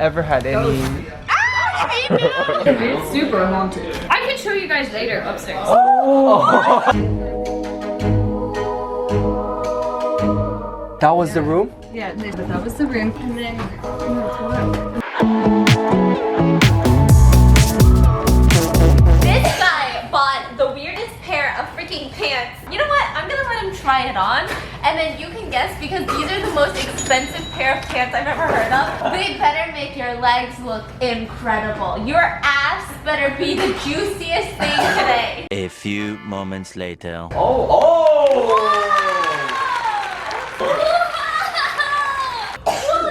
ever had any... It's super haunted. I can show you guys later upstairs. Oh! That was the room? Yeah, that was the room. And then this guy bought the weirdest pair of freaking pants. You know what? I'm gonna let him try it on, and then you can guess because these are the most expensive pair of pants I've ever heard of. They better make your legs look incredible. Your ass better be the juiciest thing today. A few moments later. Whoa,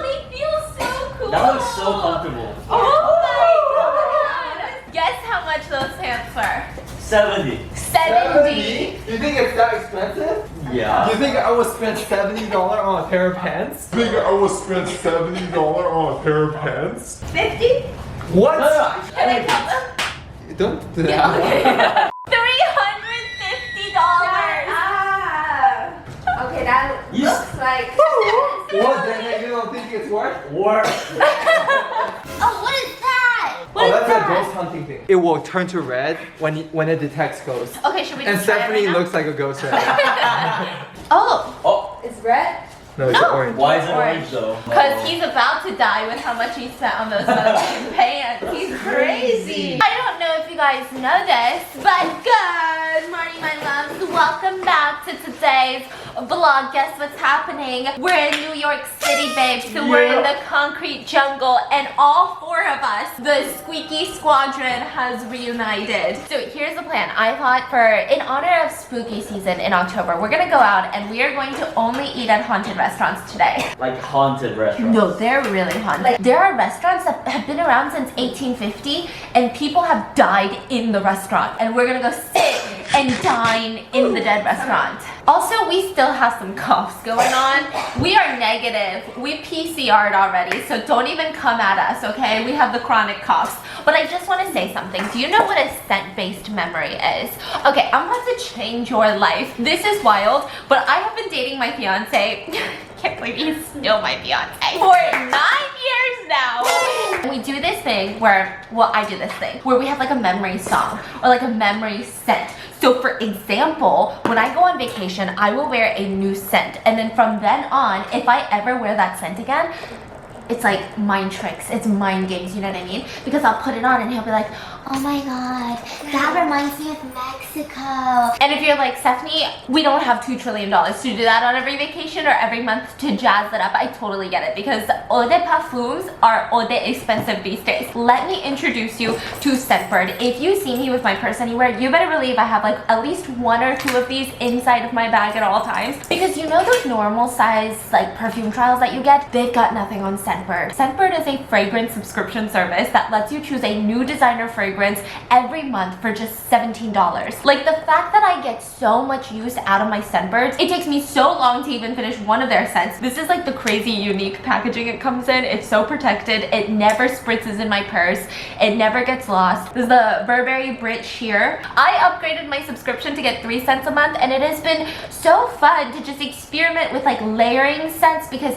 they feel so cool. That looks so comfortable. Oh my god. Guess how much those pants were? 70. 70. You think it's that expensive? Yeah. You think I would spend $70 on a pair of pants? Think I would spend $70 on a pair of pants? 50? What? Can I count them? Don't do that. $350. Okay, that looks like. What? Then you don't think it's worth? Work. Oh, what is that? What is That's that? a ghost hunting thing. It will turn to red when it detects ghosts. Okay, should we And just try it Stephanie right now? looks like a ghost right now. Oh, It's red? No, it's No. orange. Why is it orange though? because he's about to die with how much he spent on those fucking pants. He's crazy. I don't know if you guys know this, but good morning, my loves. Welcome back to today's vlog. Guess what's happening? We're in New York City, babe. So we're in the concrete jungle, and all four of us, the squeaky squadron, has reunited. So here's the plan. I thought in honor of spooky season in October, we're gonna go out and we are going to only eat at haunted restaurants today. Like haunted restaurants. No, they're really haunted. There are restaurants that have been around since 1850 and people have died in the restaurant, and we're gonna go sit and dine in the dead restaurant. Also, we still have some coughs going on. We are negative. We PCR'd already, so don't even come at us, okay? We have the chronic coughs. But I just want to say something. Do you know what a scent-based memory is? Okay, I'm about to change your life. This is wild, but I have been dating my fiance. Can't believe he's still my fiance. For 9 years now. And we do this thing where, well, I do this thing where we have like a memory song or like a memory scent. So for example, when I go on vacation, I will wear a new scent. And then from then on, if I ever wear that scent again, it's like mind tricks, it's mind games, you know what I mean? Because I'll put it on and he'll be like, oh my god, that reminds me of Mexico. And if you're like, Stephanie, we don't have $2 trillion to do that on every vacation or every month to jazz it up, I totally get it, because eau de parfums are eau de expensive these days. Let me introduce you to Scentbird. If you see me with my purse anywhere, you better believe I have like at least 1 or 2 of these inside of my bag at all times. Because you know those normal size like perfume trials that you get? They've got nothing on Scentbird. Scentbird is a fragrance subscription service that lets you choose a new designer fragrance every month for just $17. Like the fact that I get so much use out of my Scentbirds, it takes me so long to even finish one of their scents. This is like the crazy unique packaging it comes in. It's so protected. It never spritzes in my purse. It never gets lost. This is the Burberry Brit Sheer. I upgraded my subscription to get 3 cents a month, and it has been so fun to just experiment with like layering scents, because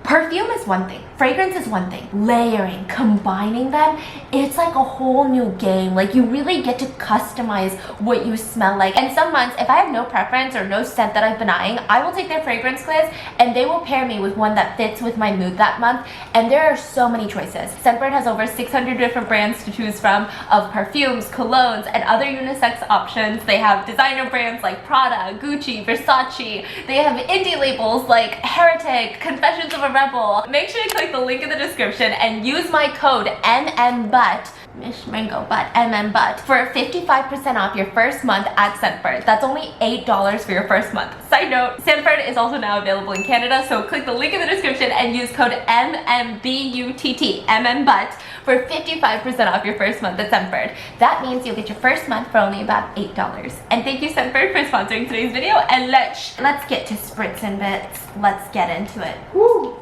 perfume is one thing, fragrance is one thing. Layering, combining them, it's like a whole new game. Like you really get to customize what you smell like. And some months, if I have no preference or no scent that I've been eyeing, I will take their fragrance quiz and they will pair me with one that fits with my mood that month. And there are so many choices. Scentbird has over 600 different brands to choose from of perfumes, colognes, and other unisex options. They have designer brands like Prada, Gucci, Versace. They have indie labels like Heretic, Confessions of a Rebel. Make sure to click the link in the description and use my code MMButt, MissMangoButt, MMButt, for 55% off your first month at Scentbird. That's only $8 for your first month. Side note, Scentbird is also now available in Canada, so click the link in the description and use code MMBUTT, MMButt, for 55% off your first month at Scentbird. That means you'll get your first month for only about $8. And thank you, Scentbird, for sponsoring today's video. And let's get to spritz and bits. Let's get into it. Woo!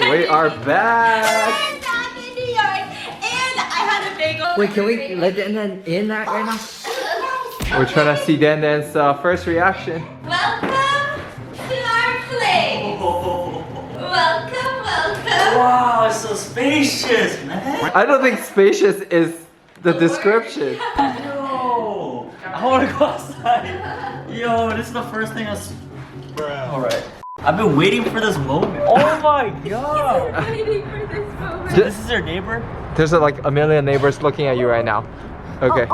We are back. We're back in New York, and I had a bagel. Wait, can we let Dan in that right now? We're trying to see Dan Dan's first reaction. Welcome to our place. spacious, man. I don't think spacious is the description. Yo, I wanna go outside. Yo, this is the first thing I see. Alright. I've been waiting for this moment. Oh my god. Waiting for this moment. So this is your neighbor? There's like a million neighbors looking at you right now. Okay.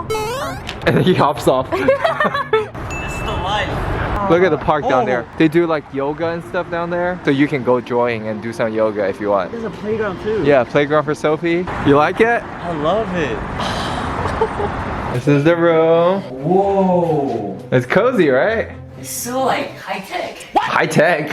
And then he hops off. This is the life. Look at the park down there. They do like yoga and stuff down there. So you can go join and do some yoga if you want. There's a playground too. Yeah, playground for Sophie. You like it? I love it. This is the room. Whoa. It's cozy, right? It's so like high tech. High tech.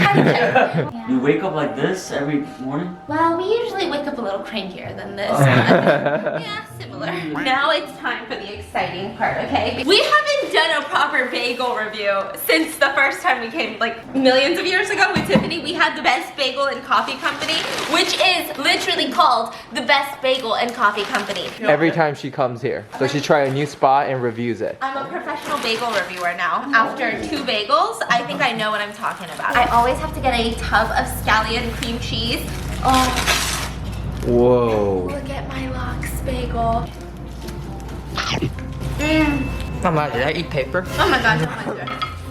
You wake up like this every morning? Well, we usually wake up a little crankier than this. Yeah, similar. Now it's time for the exciting part, okay? We haven't done a proper bagel review since the first time we came, like millions of years ago with Tiffany. We had the Best Bagel and Coffee Company, which is literally called the Best Bagel and Coffee Company. Every time she comes here. So she tries a new spot and reviews it. I'm a professional bagel reviewer now. After 2 bagels, I think I know what I'm talking about. I always have to get a tub of scallion cream cheese. Oh, Whoa. look at my lox bagel. Mama, did I eat paper? Oh my god,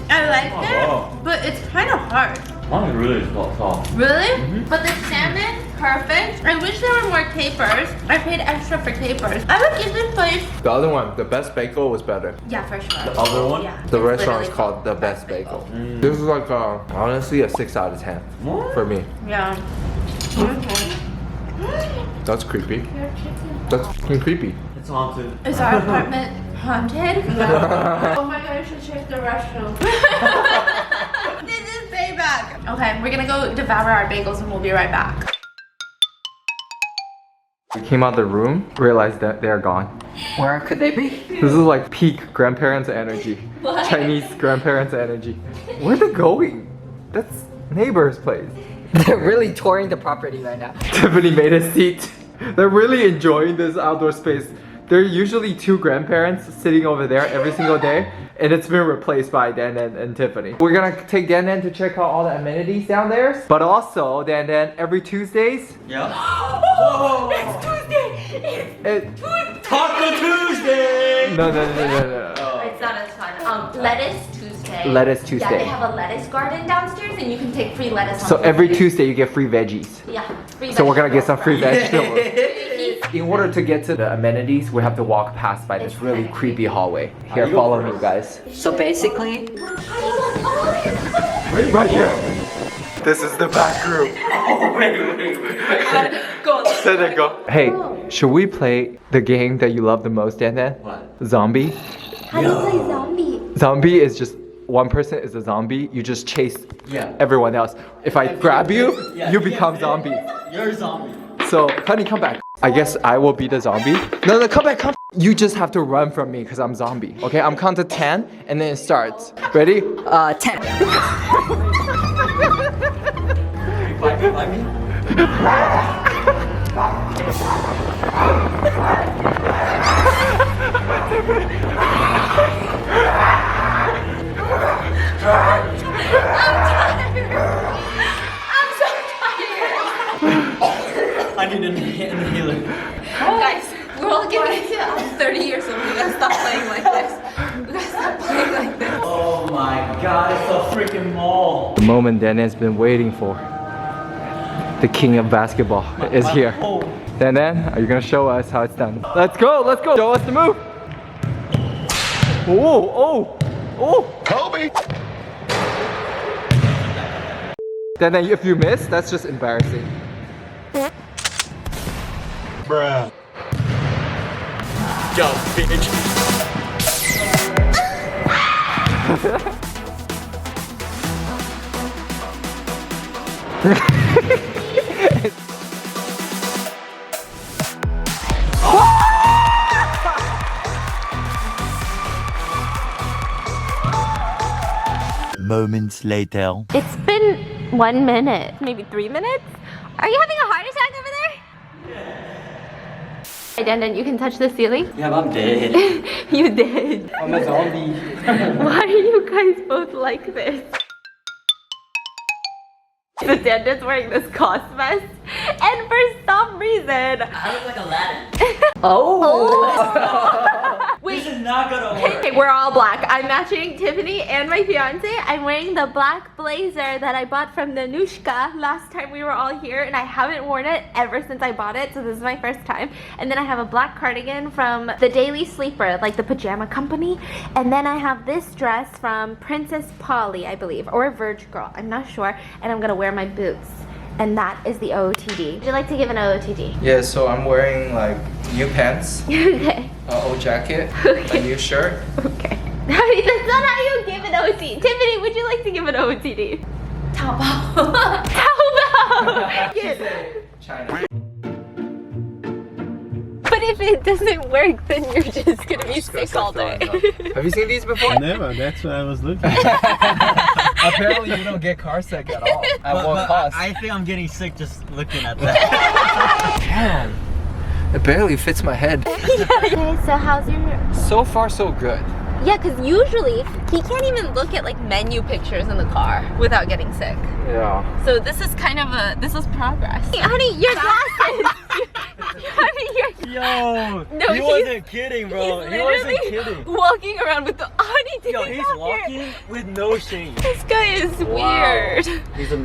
I like it, but it's kind of hard. Mine really soft. Really? But the salmon, perfect. I wish there were more capers. I paid extra for capers. I would give this place. The other one, the Best Bagel, was better. Yeah, for sure. The other one? Yeah. The it's restaurant is literally called the Best Bagel. This is like honestly a 6 out of 10 What? for me. Yeah. That's creepy. That's fucking creepy. It's haunted. Is our apartment haunted? Oh my god, I should check the restroom. This is payback. Okay, we're gonna go devour our bagels and we'll be right back. We came out of the room, realized that they're gone. Where could they be? This is like peak grandparents energy. What? Chinese grandparents energy. Where are they going? That's neighbor's place. They're really touring the property right now. Tiffany made a seat. They're really enjoying this outdoor space. There are usually 2 grandparents sitting over there every single day, and it's been replaced by Dan and Tiffany. We're gonna take Dan to check out all the amenities down there, but also Dan every Tuesdays. Yeah. Oh, it's Tuesday! It's Taco Tuesday! No. It's not as fun. Lettuce Tuesday. Lettuce Tuesday. Yeah, they have a lettuce garden downstairs and you can take free lettuce on So every Tuesday. Tuesday you get free veggies. Yeah, free So we're gonna get some vegetables. free vegetables. In order to get to the amenities, we have to walk past by this really creepy hallway. Here, follow me guys. So basically, Right here. This is the back room. Oh, wait. Go. There go. Hey, should we play the game that you love the most, Dan? What? Zombie. How do you play zombie? Zombie is just one person is a zombie. You just chase everyone else. If I grab you, you become zombie. You're a zombie. So, honey, come back. I guess I will be the zombie. No, come back. You just have to run from me because I'm zombie. Okay, I'm count to 10 and then it starts. Ready? 10. Fight me? I need an inhaler. Guys, we're all getting to 30 years old. We gotta stop playing like this. We gotta stop playing like this. Oh my god, it's a freaking mall. The moment Dan has been waiting for. The king of basketball is here. Dan, are you gonna show us how it's done? Let's go. Show us the move. Oh. Kobe! Dan, if you miss, that's just embarrassing. Bruh. Go, bitch. Moments later. It's been 1 minute, maybe 3 minutes. Are you having a heart attack over there? Hey, Dan, you can touch the ceiling. Yeah, I'm dead. You did. I'm a zombie. Why are you guys both like this? The dentist wearing this cos vest, and for some reason, I look like Aladdin. wait. This is not gonna work. Okay, we're all black. I'm matching Tiffany and my fiance. I'm wearing the black blazer that I bought from Nanushka last time we were all here, and I haven't worn it ever since I bought it, so this is my first time. And then I have a black cardigan from the Daily Sleeper, like the pajama company. And then I have this dress from Princess Polly, I believe, or Verge Girl, I'm not sure. And I'm gonna wear my boots. And that is the OOTD. Would you like to give an OOTD? Yeah, so I'm wearing like new pants, Okay. old jacket, Okay. a new shirt. Okay. That's not how you give an OOTD. Tiffany, would you like to give an OOTD? Taobao. Taobao. China. But if it doesn't work, then you're just gonna be sick all day. Have you seen these before? Never, that's what I was looking at. Apparently you don't get car sick at all. At what cost? I think I'm getting sick just looking at that. Damn. It barely fits my head. Okay, so how's your... So far so good. Yeah, because usually he can't even look at like menu pictures in the car without getting sick. Yeah. So this is kind of this is progress. Hey, honey, your glasses! Honey, Yo, No, he wasn't kidding, bro. He wasn't kidding. walking around with the... Honey, take Yo, it he's off walking here. with no shame. This guy is weird. He's a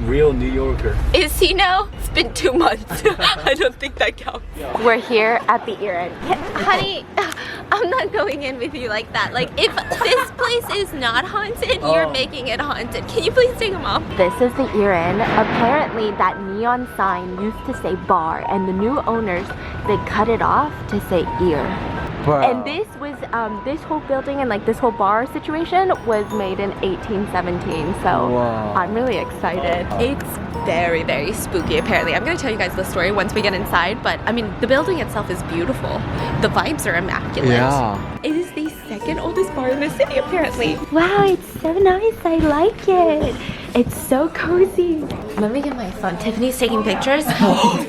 real New Yorker. Is he now? It's been 2 months. I don't think that counts. We're here at the ear end. Honey, I'm not going in with you like that. Like, if this place is not haunted, you're making it haunted. Can you please take them off? This is the ear end. Apparently, that neon sign used to say bar, and the new owners, they cut it off to say ear. Wow. And this was, this whole building and like this whole bar situation was made in 1817. So Wow. I'm really excited. It's very, very spooky apparently. I'm gonna tell you guys the story once we get inside, but I mean, the building itself is beautiful. The vibes are immaculate. Yeah. It is the second oldest bar in the city apparently. Wow, it's so nice. I like it. It's so cozy. Let me get my phone. Tiffany's taking pictures.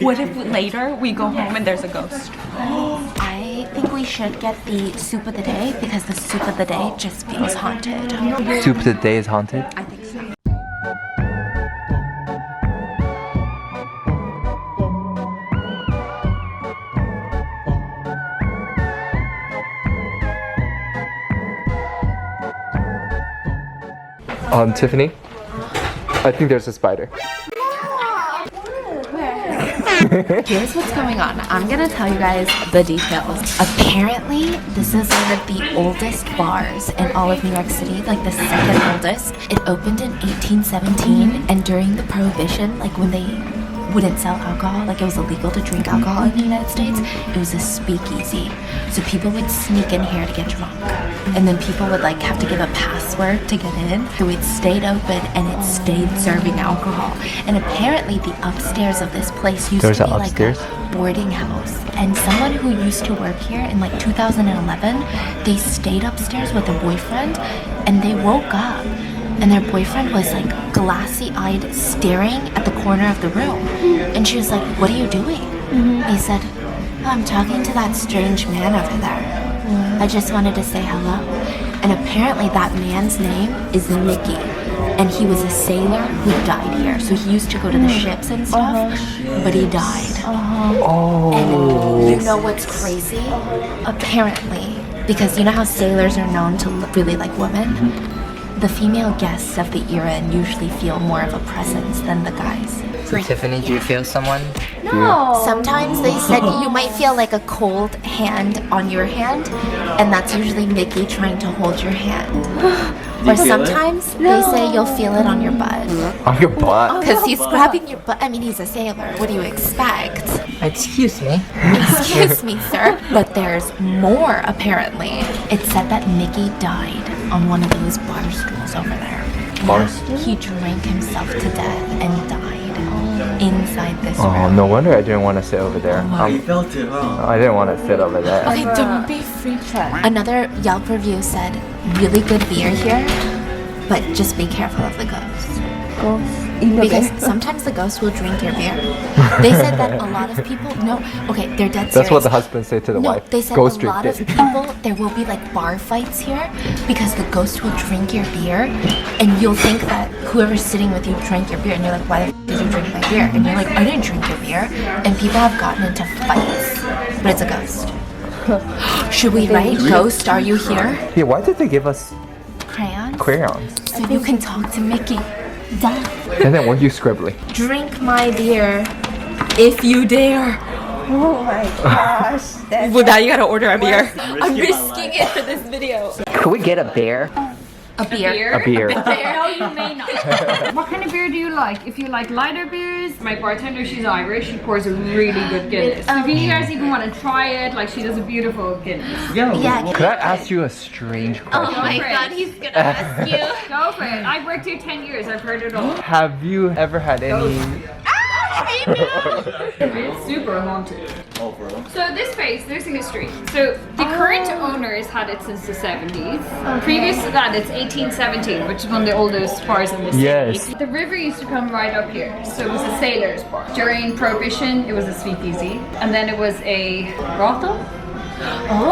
What if later we go home and there's a ghost? I think we should get the soup of the day because the soup of the day just feels haunted. Soup of the day is haunted? I think so. Tiffany, I think there's a spider. Here's what's going on. I'm gonna tell you guys the details. Apparently, this is one of the oldest bars in all of New York City, like the second oldest. It opened in 1817, and during the Prohibition, like when they wouldn't sell alcohol, like it was illegal to drink alcohol in the United States, it was a speakeasy. So people would sneak in here to get drunk. And then people would like have to give a password to get in. So it stayed open and it stayed serving alcohol. And apparently the upstairs of this place used to be like a boarding house. And someone who used to work here in like 2011, they stayed upstairs with a boyfriend and they woke up. And their boyfriend was like glassy-eyed staring at the corner of the room. And she was like, "What are you doing?" He said, "Oh, I'm talking to that strange man over there. I just wanted to say hello." And apparently that man's name is Mickey. And he was a sailor who died here. So he used to go to the ships and stuff, but he died. And you know what's crazy? Apparently, because you know how sailors are known to really like women? The female guests of the era usually feel more of a presence than the guys. So Tiffany, do you feel someone? No. Sometimes they said you might feel like a cold hand on your hand, and that's usually Mickey trying to hold your hand. Or sometimes they say you'll feel it on your butt. On your butt? Because he's grabbing your butt. I mean, he's a sailor. What do you expect? Excuse me. Excuse me, sir. But there's more, apparently. It said that Mickey died on one of those bar stools over there. Bars? He drank himself to death and died inside this Oh, room. no wonder I didn't want to sit over there. You felt it, huh? I didn't want to sit over there. Okay, don't be freaked out. Another Yelp review said, really good beer here, but just be careful of the ghosts. Because sometimes the ghost will drink your beer. They said that a lot of people. No, okay, they're dead serious. That's what the husband said to the No, wife. they said Ghost a lot of drink it. people, there will be like bar fights here because the ghost will drink your beer and you'll think that whoever's sitting with you drank your beer and you're like, why the did you drink my beer? And you're like, I didn't drink your beer. And people have gotten into fights, but it's a ghost. Should we write, ghost, are you here? Yeah, why did they give us Crayons? crayons? So you can talk to Mickey. Duh. And then weren't you scribbly? Drink my beer if you dare. Oh my gosh. That's Well, now you gotta order a beer. I'm Risking my risking it for this video. Could we get a bear? A beer. A beer. No, you may not. What kind of beer do you like? If you like lighter beers, my bartender, she's Irish. She pours a really good Guinness. If you guys even want to try it, like she does a beautiful Guinness. Yeah. Could I ask you a strange question? Oh my god, he's gonna ask you. Go for it. I've worked here 10 years. I've heard it all. Have you ever had any... It's super haunted. Oh, for real? So this space, there's a history. So the current owners had it since the 70s. Previous to that, it's 1817, which is one of the oldest bars in the city. Yes. The river used to come right up here. So it was a sailor's bar. During Prohibition, it was a speakeasy. And then it was a brothel.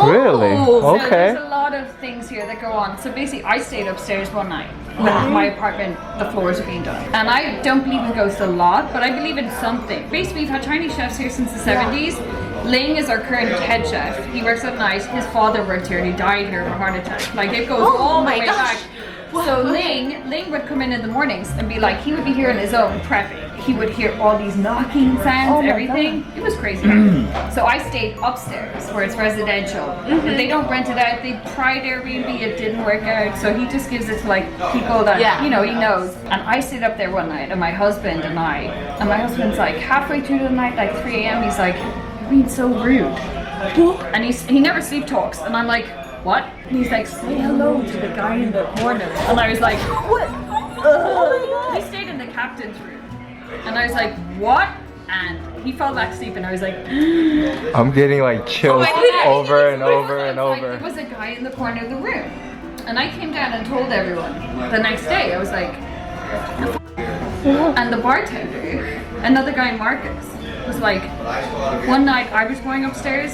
Really? So Okay. there's a lot of things here that go on. So basically, I stayed upstairs one night when my apartment, the floors were being done. And I don't believe in ghosts a lot, but I believe in something. Basically, we've had Chinese chefs here since the 70s. Ling is our current head chef. He works at night. His father worked here and he died here of a heart attack. Like, it goes all the my way gosh. back. So Ling would come in the mornings and be like, he would be here on his own prepping. He would hear all these knocking sounds, everything. It was crazy. So I stayed upstairs where it's residential. But they don't rent it out. They tried Airbnb, it didn't work out. So he just gives it to like people that, you know, he knows. And I stayed up there one night and my husband and my husband's like halfway through the night, like 3 a.m. He's like, you're being so rude. And he never sleep talks. And I'm like, what? And he's like, say hello to the guy in the corner. And I was like, what? He stayed in the captain's room. And I was like, what? And he fell back asleep and I was like, I'm getting like chills over and over and like, over. there was a guy in the corner of the room. And I came down and told everyone the next day. I was like, and the bartender, another guy, Marcus, was like, one night I was going upstairs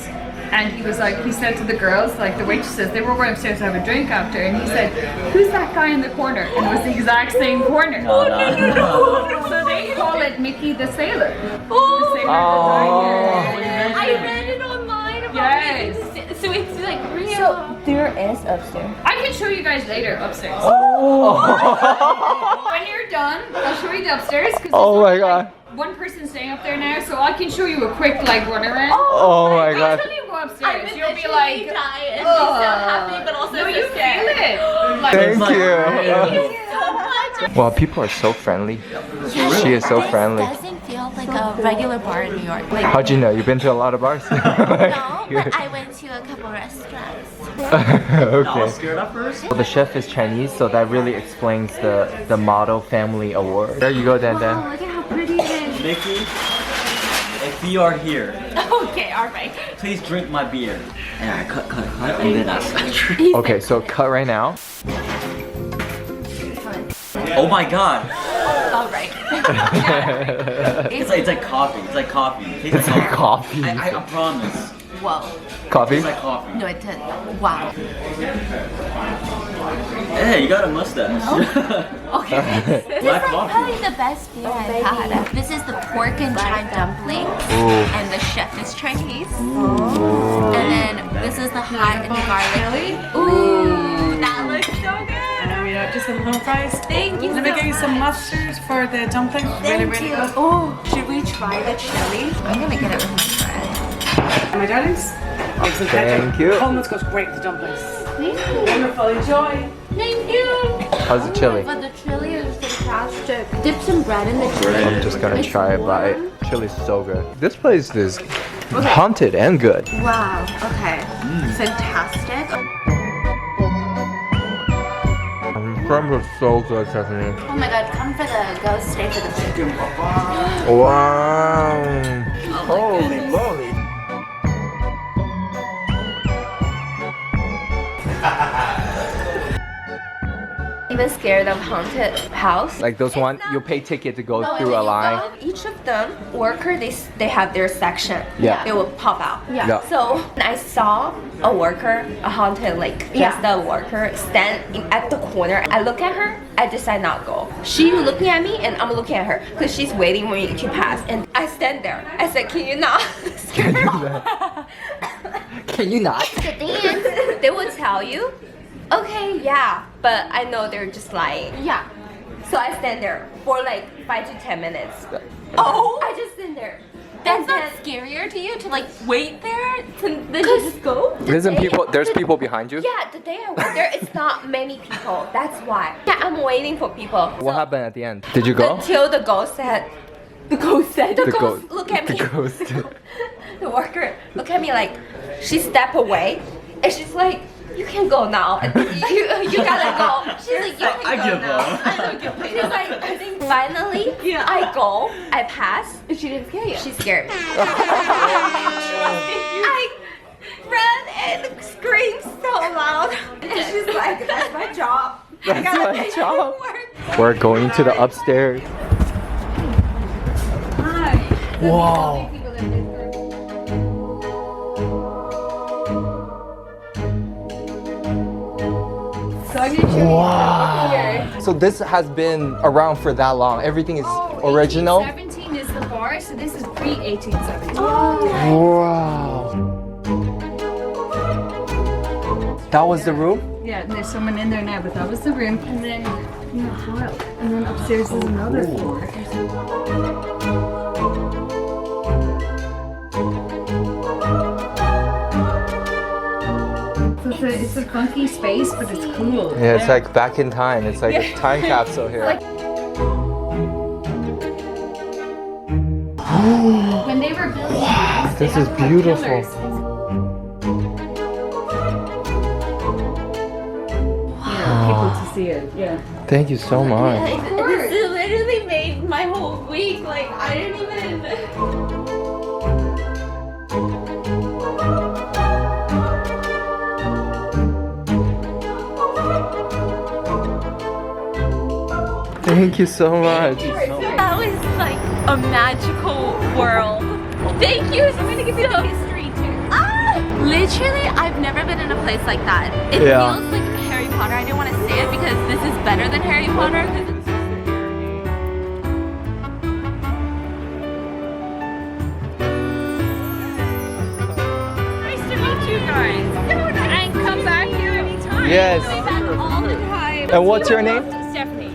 and he was like, he said to the girls, like the waitresses, they were going upstairs to have a drink after, and he said, who's that guy in the corner? And it was the exact same corner. So they call it Mickey the Sailor. The sailor I read it online about Yes. it. So it's like real. So there is upstairs. I can show you guys later upstairs. When you're done, I'll show you the upstairs. Oh my god. One person staying up there now, so I can show you a quick like run around. Oh my god. Until you go I upstairs, would you'll be literally like, die and be so happy, but also no, so you feel scared. it. Like, Thank Thank you. you so much. Well, people are so friendly. She is so friendly. This doesn't feel like a regular bar in New York. Like, How'd you know? You've been to a lot of bars? no, but I went to a couple restaurants. I was Okay. scared at first. Well, the chef is Chinese, so that really explains the model family award. There you go, Dan Dan. look at how pretty it is. Mickey, if you are here, Okay, alright. please drink my beer. And I cut, and then I drink. Okay, so cut right now. Oh my god. Alright. It's like coffee. It's like coffee. It tastes It's like coffee. I promise. Whoa. Coffee? It's like coffee. No, it does. Wow. Hey, you got a mustache. Okay. This is Black like coffee. probably the best beer I've had. This is the pork and chive dumplings. Ooh. And the chef is Chinese. And then this is the hot and garlic. Ooh, that looks so good. We have just some little fries. Thank you so Let me give you some much. mustards for the dumplings. Really, really good. Oh, should we try the chili? I'm gonna get it with my friend. My darlings. Excellent Thank you. Hummus goes great with the dumplings. Wonderful. Enjoy. Thank you. How's the chili? But the chili is fantastic. Dip some bread in the chili. I'm just gonna try a bite. Chili's so good. This place is haunted and good. Wow. Okay. Fantastic. Shrimp is so good, Stephanie. Oh my god, come for the ghost, stay for the food. Wow. Holy moly. even scared of haunted house. Like those one, you pay ticket to go No, through a line. Each of them worker they have their section. Yeah. They will pop out. Yeah. So I saw a worker, a haunted like just a worker stand at the corner. I look at her. I decide not go. She looking at me and I'm looking at her because she's waiting for me to pass. And I stand there. I said, "Can you not?" Can you not? The thing is, they will tell you, "Okay, yeah," but I know they're just lying. Yeah. So I stand there for like 5 to 10 minutes. Oh! I just stand there. That's not scarier to you to like wait there to then just go? There's people behind you? Yeah, the day I went there, it's not many people. That's why. Yeah, I'm waiting for people. What happened at the end? Did you go? Until the ghost said, the ghost look at me. The ghost. The worker look at me like, she stepped away and she's like, "You can go now. You gotta go." She's like, "You can go now." She's like, I think finally, I go, I pass. And she didn't scare you. She scared me. I ran and screamed so loud. And she's like, "That's my job. I gotta make it work." We're going to the upstairs. Hi. Wow. Wow. So this has been around for that long. Everything is original. 1817 is the bar, so this is pre-1817. Wow. That was the room? Yeah, and there's someone in there now, but that was the room. And then, wow. And then upstairs is another floor. So it's a funky space, but it's cool. Yeah, it's like back in time. It's like a time capsule here. When they were building these, This is beautiful. People to see it, yeah. Thank you so much. This literally made my whole week. Like, I didn't even. Thank you so much. That was like a magical world. Thank you. I'm gonna give you the history too. Literally, I've never been in a place like that. It feels like Harry Potter. I didn't want to say it because this is better than Harry Potter. Nice to meet you guys. And come back here anytime. Yes. Come back all the time. And what's your name? Stephanie.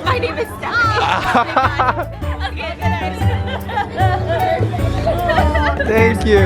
My name is Stephanie. Okay, Thank you.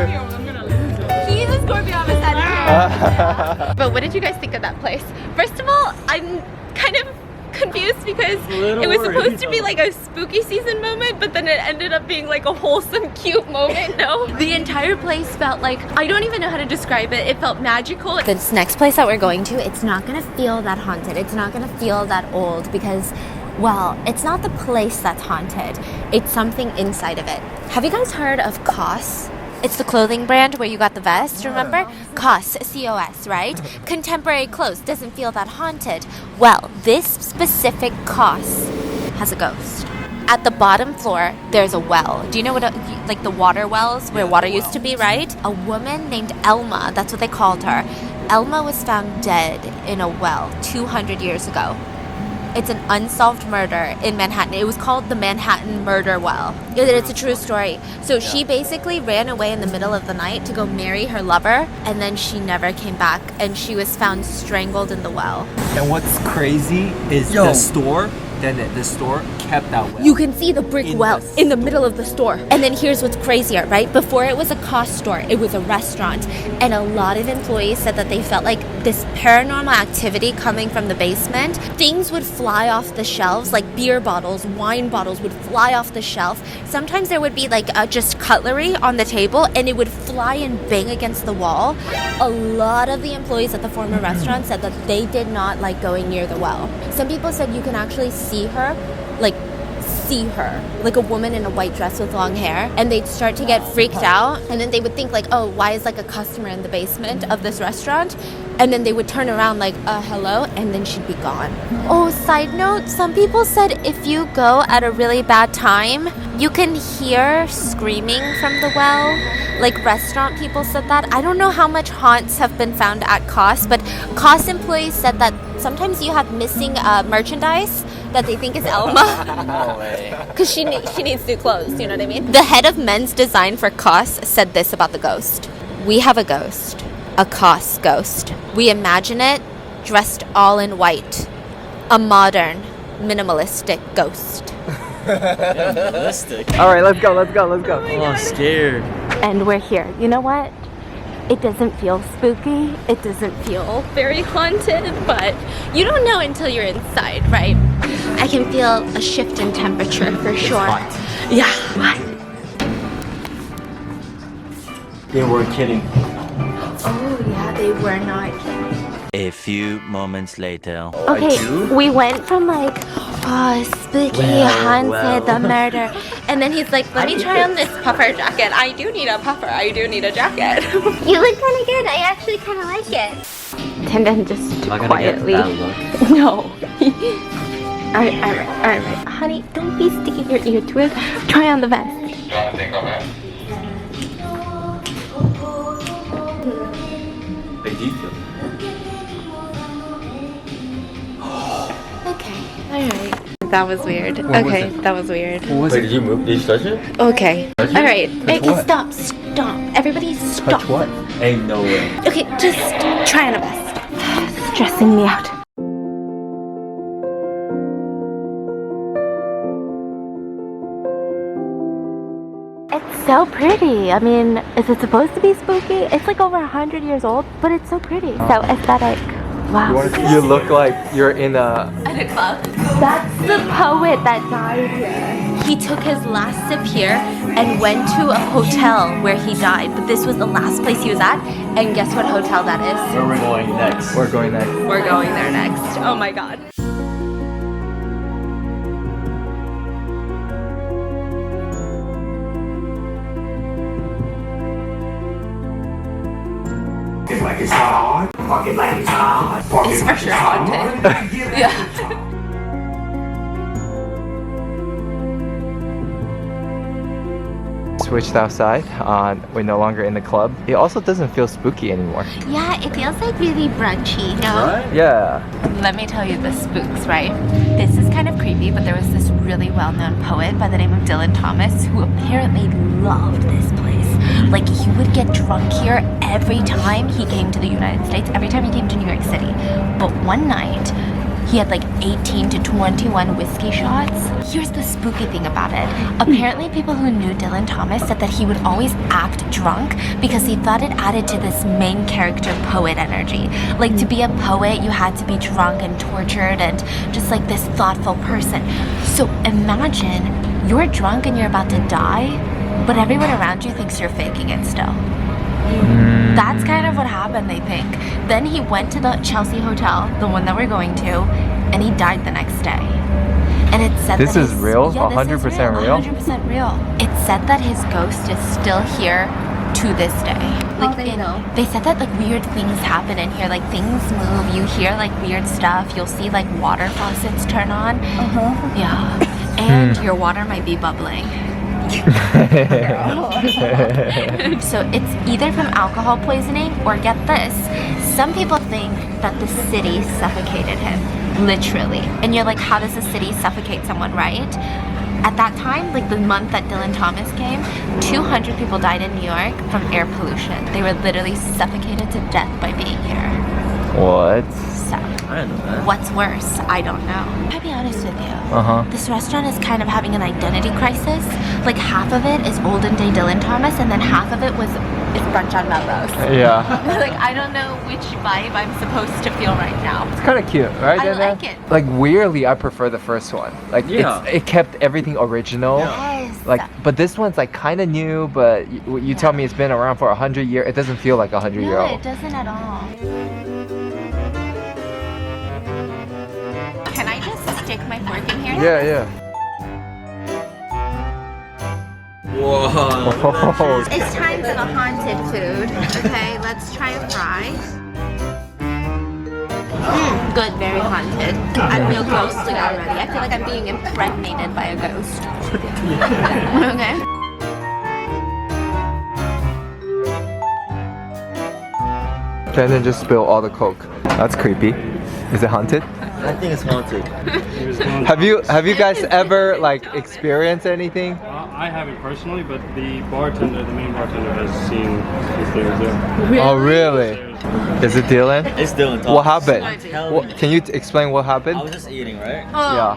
He's a Scorpio, I'm a Sagittarius. But what did you guys think of that place? First of all, I'm kind of confused because it was supposed to be like a spooky season moment, but then it ended up being like a wholesome, cute moment. No, the entire place felt like, I don't even know how to describe it. It felt magical. This next place that we're going to, it's not gonna feel that haunted. It's not gonna feel that old because, well, it's not the place that's haunted. It's something inside of it. Have you guys heard of COS? It's the clothing brand where you got the vest, remember? COS, C-O-S, right? Contemporary clothes, doesn't feel that haunted. Well, this specific COS has a ghost. At the bottom floor, there's a well. Do you know what, like the water wells where water used to be, right? A woman named Elma, that's what they called her. Elma was found dead in a well 200 years ago. It's an unsolved murder in Manhattan. It was called the Manhattan Murder Well. It's a true story. So she basically ran away in the middle of the night to go marry her lover, and then she never came back, and she was found strangled in the well. And what's crazy is the store kept that well. You can see the brick well in the middle of the store. And then here's what's crazier, right? Before it was a COS store, it was a restaurant. And a lot of employees said that they felt like this paranormal activity coming from the basement. Things would fly off the shelves, like beer bottles, wine bottles would fly off the shelf. Sometimes there would be like just cutlery on the table and it would fly and bang against the wall. A lot of the employees at the former restaurant said that they did not like going near the well. Some people said you can actually see her, like a woman in a white dress with long hair, and they'd start to get freaked out, and then they would think like, oh, why is like a customer in the basement of this restaurant? and then they would turn around like, hello, and then she'd be gone. Oh, side note, some people said if you go at a really bad time, you can hear screaming from the well. Like restaurant people said that. I don't know how much haunts have been found at COS, but COS employees said that sometimes you have missing merchandise that they think is Elma. No way. Because she needs new clothes, you know what I mean? The head of men's design for COS said this about the ghost. We have a ghost. A COS ghost. We imagine it dressed all in white. A modern, minimalistic ghost. Realistic. All right, let's go. Oh, I'm scared. And we're here. You know what? It doesn't feel spooky. It doesn't feel very haunted, but you don't know until you're inside, right? I can feel a shift in temperature for sure. Yeah. What? They weren't kidding. Oh yeah, they were not kidding. A few moments later. Okay, we went from like, oh, spooky, haunted, the murder. And then he's like, let me try on this puffer jacket. I do need a puffer. I do need a jacket. You look kind of good. I actually kind of like it. And then just Not gonna quietly. get that look. No. Alright. Honey, don't be sticking your ear to it. Try on the vest. They do feel. Okay, alright. That was weird. Okay, that was weird. Wait, did you move? Did you touch it? Okay. Touch it? Alright. Touch what? Stop. Everybody stop. Touch what? Ain't no way. Okay, just try on a vest. Stressing me out. It's so pretty. I mean, is it supposed to be spooky? It's like over 100 years old, but it's so pretty. So aesthetic. Wow. You look like you're in a club. That's the poet that died here. He took his last sip here and went to a hotel where he died. But this was the last place he was at. And guess what hotel that is? Where we're going next? We're going next. We're going there next. Oh my god. Like it's hard. Fuck it like it's hard. Fuck It's it for like sure it's hard. haunted. Yeah. Switched outside. We're no longer in the club. It also doesn't feel spooky anymore. Yeah, it feels like really brunchy, no? Right? Yeah. Let me tell you the spooks, right? This is kind of creepy, but there was this really well-known poet by the name of Dylan Thomas who apparently loved this place. Like, he would get drunk here every time he came to the United States, every time he came to New York City. But one night, he had like 18 to 21 whiskey shots. Here's the spooky thing about it. Apparently people who knew Dylan Thomas said that he would always act drunk because he thought it added to this main character poet energy. Like, to be a poet, you had to be drunk and tortured and just like this thoughtful person. So imagine you're drunk and you're about to die, but everyone around you thinks you're faking it still. That's kind of what happened, they think. Then he went to the Chelsea Hotel, the one that we're going to, and he died the next day. And it said This that is real? 100% real? 100% real. It said that his ghost is still here to this day. Like, they said that like weird things happen in here, like things move, you hear like weird stuff, you'll see like water faucets turn on. Yeah. And your water might be bubbling. So it's either from alcohol poisoning or, get this, some people think that the city suffocated him, literally. And you're like, how does the city suffocate someone, right? At that time, like the month that Dylan Thomas came, 200 people died in New York from air pollution. They were literally suffocated to death by being here. What? So, I didn't know that. what's worse? I don't know. I'll be honest with you. Uh-huh. This restaurant is kind of having an identity crisis. Like, half of it is olden day Dylan Thomas, and then half of it is brunch on Melrose. Yeah. Like, I don't know which vibe I'm supposed to feel right now. It's kind of cute, right? I Dana? like it. Like, weirdly, I prefer the first one. Like, Yeah. it kept everything original. Yes. Like, but this one's like kind of new, but you tell me it's been around for 100 years. It doesn't feel like 100 year No, old. it doesn't at all. Can I just stick my fork in here? Yeah. Whoa. Oh, It's time for the haunted food. Okay, let's try a fry. Good, very haunted. I feel ghostly already. I feel like I'm being impregnated by a ghost. Okay. Brandon just spilled all the Coke. That's creepy. Is it haunted? I think it's haunted. Have you guys ever like experienced anything? I haven't personally, but the bartender, the main bartender, has seen these things. Yeah. Oh really? Is it Dylan? It's Dylan talking. What happened? Tell me. Can you explain what happened? I was just eating, right? Yeah.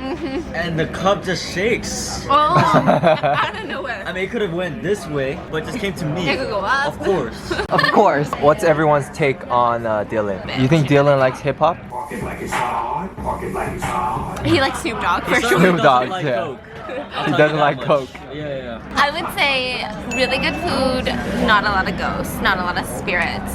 And the cup just shakes. Oh, out of nowhere. I mean, it could have went this way, but it just came to me. It could go up. Of course. Of course. What's everyone's take on Dylan? You think Dylan likes hip hop? He likes Snoop Dogg for sure. Snoop Dogg, like yeah. Coke. He doesn't like Coke. Yeah. I would say really good food, not a lot of ghosts, not a lot of spirits.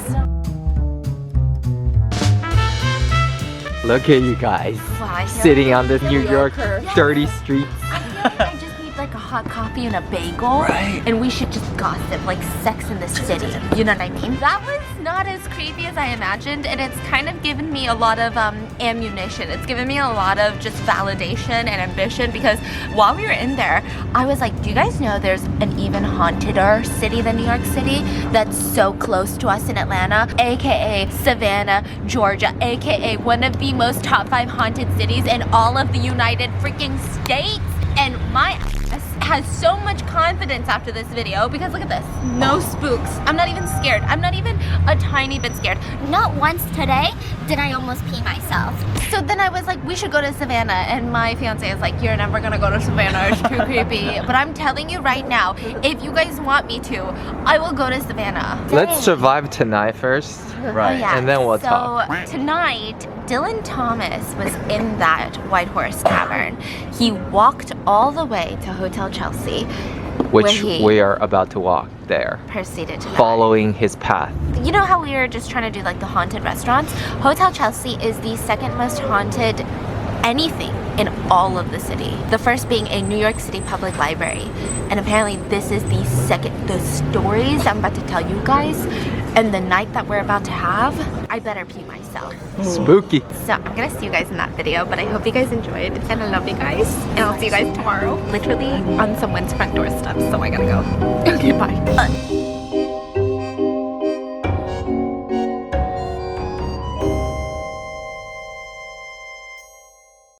Look at you guys Wow, I feel sitting on the New York Yorker. dirty streets. I feel like I just need like a hot coffee and a bagel, Right. and we should just gossip like Sex in the City. You know what I mean? That was not as creepy as I imagined, and it's kind of given me a lot of ammunition. It's given me a lot of just validation and ambition, because while we were in there, I was like, do you guys know there's an even haunteder city than New York City that's so close to us in Atlanta, aka Savannah, Georgia, aka one of the most top 5 haunted cities in all of the United freaking States. And my ass has so much confidence after this video, because look at this, no spooks. I'm not even scared. I'm not even a tiny bit scared. Not once today did I almost pee myself. So then I was like, we should go to Savannah, and my fiance is like, you're never gonna go to Savannah, it's too creepy. But I'm telling you right now, if you guys want me to, I will go to Savannah. Let's survive tonight first. Right. Oh, yeah. And then we'll so, talk. Tonight, Dylan Thomas was in that White Horse Tavern. He walked all the way to Hotel Chelsea, Which where he we are about to walk there. proceeded to die. Following his path. You know how we were just trying to do like the haunted restaurants? Hotel Chelsea is the second most haunted anything in all of the city. The first being a New York City public library. And apparently this is the second. The stories I'm about to tell you guys and the night that we're about to have, I better pee myself. Spooky. So I'm gonna see you guys in that video, but I hope you guys enjoyed, and I love you guys, and I'll see you guys tomorrow. Literally on someone's front doorstep, so I gotta go. Okay, bye.